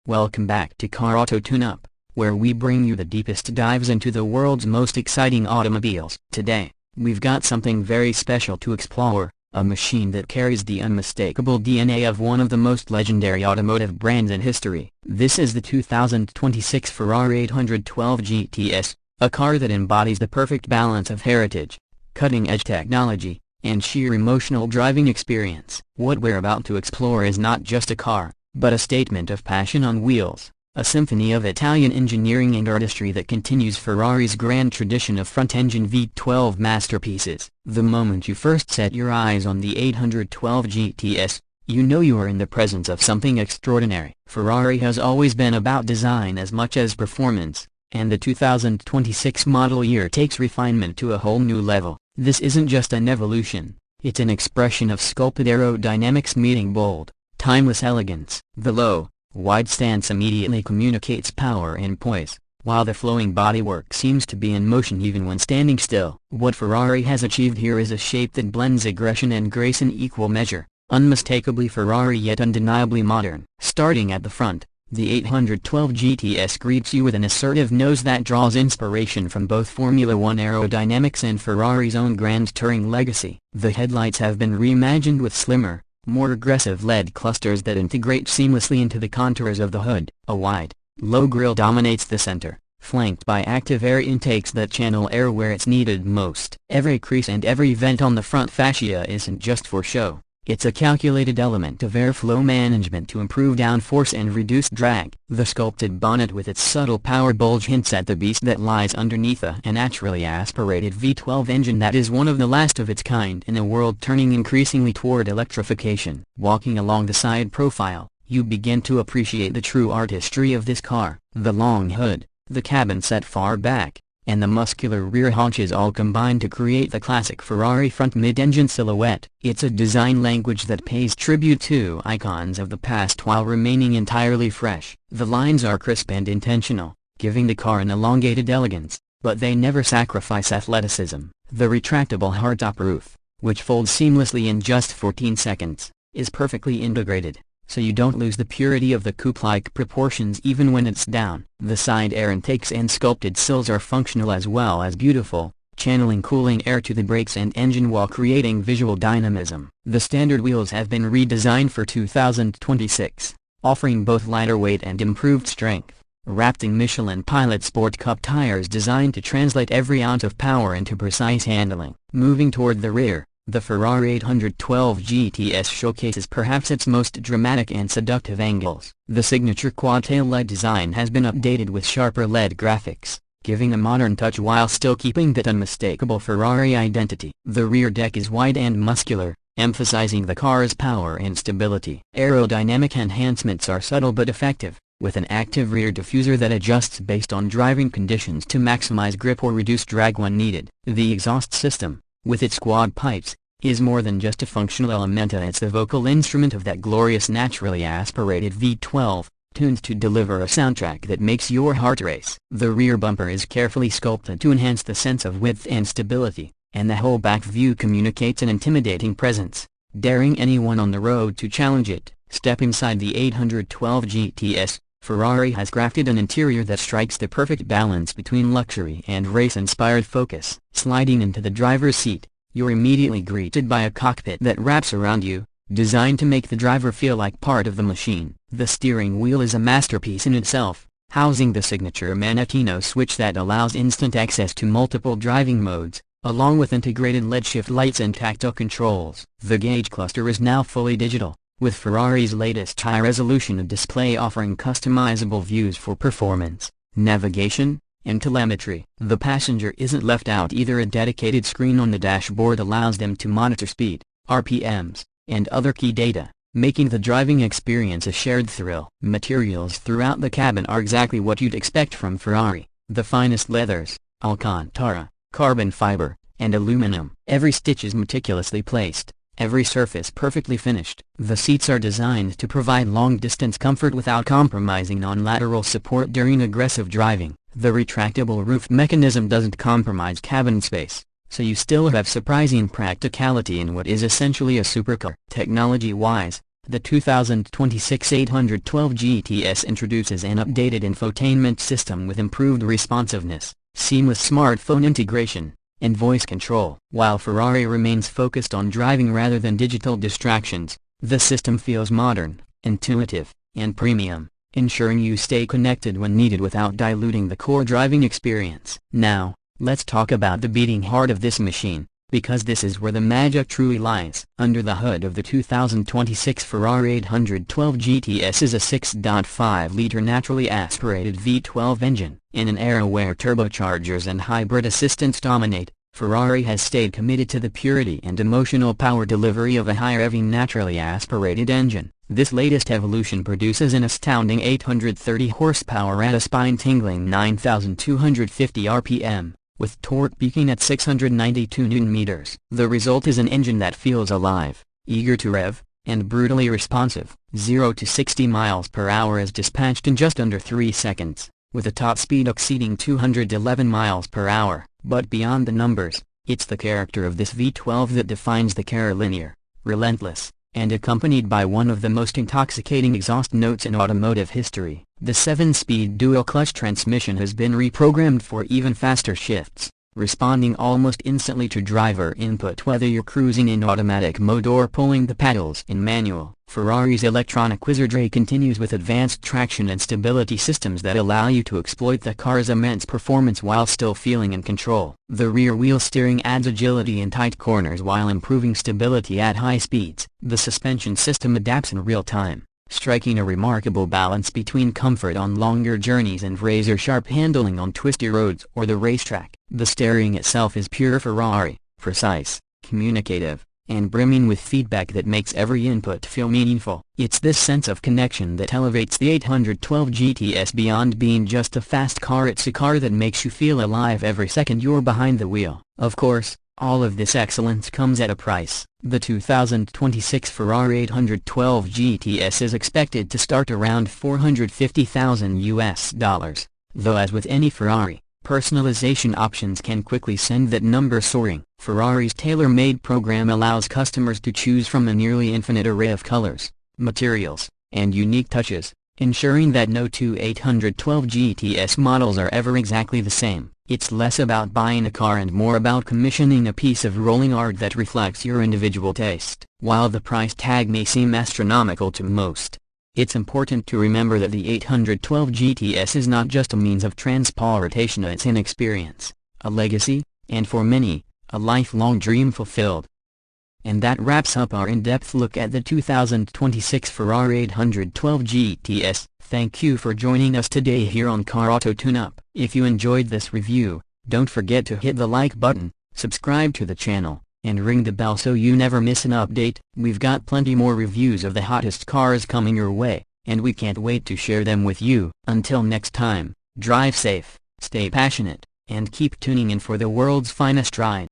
Welcome back to Car Auto Tune-Up, where we bring you the deepest dives into the world's most exciting automobiles. Today, we've got something very special to explore, a machine that carries the unmistakable DNA of one of the most legendary automotive brands in history. This is the 2026 Ferrari 812 GTS, a car that embodies the perfect balance of heritage, cutting-edge technology, and sheer emotional driving experience. What we're about to explore is not just a car, but a statement of passion on wheels, a symphony of Italian engineering and artistry that continues Ferrari's grand tradition of front-engine V12 masterpieces. The moment you first set your eyes on the 812 GTS, you know you are in the presence of something extraordinary. Ferrari has always been about design as much as performance, and the 2026 model year takes refinement to a whole new level. This isn't just an evolution, it's an expression of sculpted aerodynamics meeting bold, timeless elegance. The low, wide stance immediately communicates power and poise, while the flowing bodywork seems to be in motion even when standing still. What Ferrari has achieved here is a shape that blends aggression and grace in equal measure, unmistakably Ferrari yet undeniably modern. Starting at the front, the 812 GTS greets you with an assertive nose that draws inspiration from both Formula One aerodynamics and Ferrari's own grand touring legacy. The headlights have been reimagined with slimmer, more aggressive LED clusters that integrate seamlessly into the contours of the hood. A wide, low grille dominates the center, flanked by active air intakes that channel air where it's needed most. Every crease and every vent on the front fascia isn't just for show. It's a calculated element of airflow management to improve downforce and reduce drag. The sculpted bonnet with its subtle power bulge hints at the beast that lies underneath a naturally aspirated V12 engine that is one of the last of its kind in a world turning increasingly toward electrification. Walking along the side profile, you begin to appreciate the true artistry of this car. The long hood, the cabin set far back, and the muscular rear haunches all combine to create the classic Ferrari front mid-engine silhouette. It's a design language that pays tribute to icons of the past while remaining entirely fresh. The lines are crisp and intentional, giving the car an elongated elegance, but they never sacrifice athleticism. The retractable hardtop roof, which folds seamlessly in just 14 seconds, is perfectly integrated, so you don't lose the purity of the coupe-like proportions even when it's down. The side air intakes and sculpted sills are functional as well as beautiful, channeling cooling air to the brakes and engine while creating visual dynamism. The standard wheels have been redesigned for 2026, offering both lighter weight and improved strength, wrapped in Michelin Pilot Sport Cup tires designed to translate every ounce of power into precise handling. Moving toward the rear, the Ferrari 812 GTS showcases perhaps its most dramatic and seductive angles. The signature quad-tail LED design has been updated with sharper LED graphics, giving a modern touch while still keeping that unmistakable Ferrari identity. The rear deck is wide and muscular, emphasizing the car's power and stability. Aerodynamic enhancements are subtle but effective, with an active rear diffuser that adjusts based on driving conditions to maximize grip or reduce drag when needed. The exhaust system, with its quad pipes, is more than just a functional element, it's the vocal instrument of that glorious naturally aspirated V12, tuned to deliver a soundtrack that makes your heart race. The rear bumper is carefully sculpted to enhance the sense of width and stability, and the whole back view communicates an intimidating presence, daring anyone on the road to challenge it. Step inside the 812 GTS. Ferrari has crafted an interior that strikes the perfect balance between luxury and race-inspired focus. Sliding into the driver's seat, you're immediately greeted by a cockpit that wraps around you, designed to make the driver feel like part of the machine. The steering wheel is a masterpiece in itself, housing the signature Manettino switch that allows instant access to multiple driving modes, along with integrated LED shift lights and tactile controls. The gauge cluster is now fully digital, with Ferrari's latest high-resolution display offering customizable views for performance, navigation, and telemetry. The passenger isn't left out either. A dedicated screen on the dashboard allows them to monitor speed, RPMs, and other key data, making the driving experience a shared thrill. Materials throughout the cabin are exactly what you'd expect from Ferrari: the finest leathers, Alcantara, carbon fiber, and aluminum. Every stitch is meticulously placed, every surface perfectly finished. The seats are designed to provide long-distance comfort without compromising on lateral support during aggressive driving. The retractable roof mechanism doesn't compromise cabin space, so you still have surprising practicality in what is essentially a supercar. Technology-wise, The 2026 812 GTS introduces an updated infotainment system with improved responsiveness, seamless smartphone integration, and voice control. While Ferrari remains focused on driving rather than digital distractions, the system feels modern, intuitive, and premium, ensuring you stay connected when needed without diluting the core driving experience. Now, let's talk about the beating heart of this machine, because this is where the magic truly lies. Under the hood of the 2026 Ferrari 812 GTS is a 6.5-liter naturally aspirated V12 engine. In an era where turbochargers and hybrid assistants dominate, Ferrari has stayed committed to the purity and emotional power delivery of a high-revving naturally aspirated engine. This latest evolution produces an astounding 830 horsepower at a spine-tingling 9,250 RPM. With torque peaking at 692 Nm. The result is an engine that feels alive, eager to rev, and brutally responsive. 0 to 60 miles per hour is dispatched in just under 3 seconds, with a top speed exceeding 211 miles per hour. But beyond the numbers, it's the character of this V12 that defines the car. Linear, relentless, and accompanied by one of the most intoxicating exhaust notes in automotive history. The 7-speed dual-clutch transmission has been reprogrammed for even faster shifts, responding almost instantly to driver input whether you're cruising in automatic mode or pulling the paddles in manual. Ferrari's electronic wizardry continues with advanced traction and stability systems that allow you to exploit the car's immense performance while still feeling in control. The rear-wheel steering adds agility in tight corners while improving stability at high speeds. The suspension system adapts in real time, striking a remarkable balance between comfort on longer journeys and razor-sharp handling on twisty roads or the racetrack. The steering itself is pure Ferrari, precise, communicative, and brimming with feedback that makes every input feel meaningful. It's this sense of connection that elevates the 812 GTS beyond being just a fast car. It's a car that makes you feel alive every second you're behind the wheel. Of course, all of this excellence comes at a price. The 2026 Ferrari 812 GTS is expected to start around $450,000, though as with any Ferrari, personalization options can quickly send that number soaring. Ferrari's tailor-made program allows customers to choose from a nearly infinite array of colors, materials, and unique touches, ensuring that no two 812 GTS models are ever exactly the same. It's less about buying a car and more about commissioning a piece of rolling art that reflects your individual taste. While the price tag may seem astronomical to most, it's important to remember that the 812 GTS is not just a means of transportation. It's an experience, a legacy, and for many, a lifelong dream fulfilled. And that wraps up our in-depth look at the 2026 Ferrari 812 GTS. Thank you for joining us today here on Car Auto Tune-Up. If you enjoyed this review, don't forget to hit the like button, subscribe to the channel, and ring the bell so you never miss an update. We've got plenty more reviews of the hottest cars coming your way, and we can't wait to share them with you. Until next time, drive safe, stay passionate, and keep tuning in for the world's finest ride.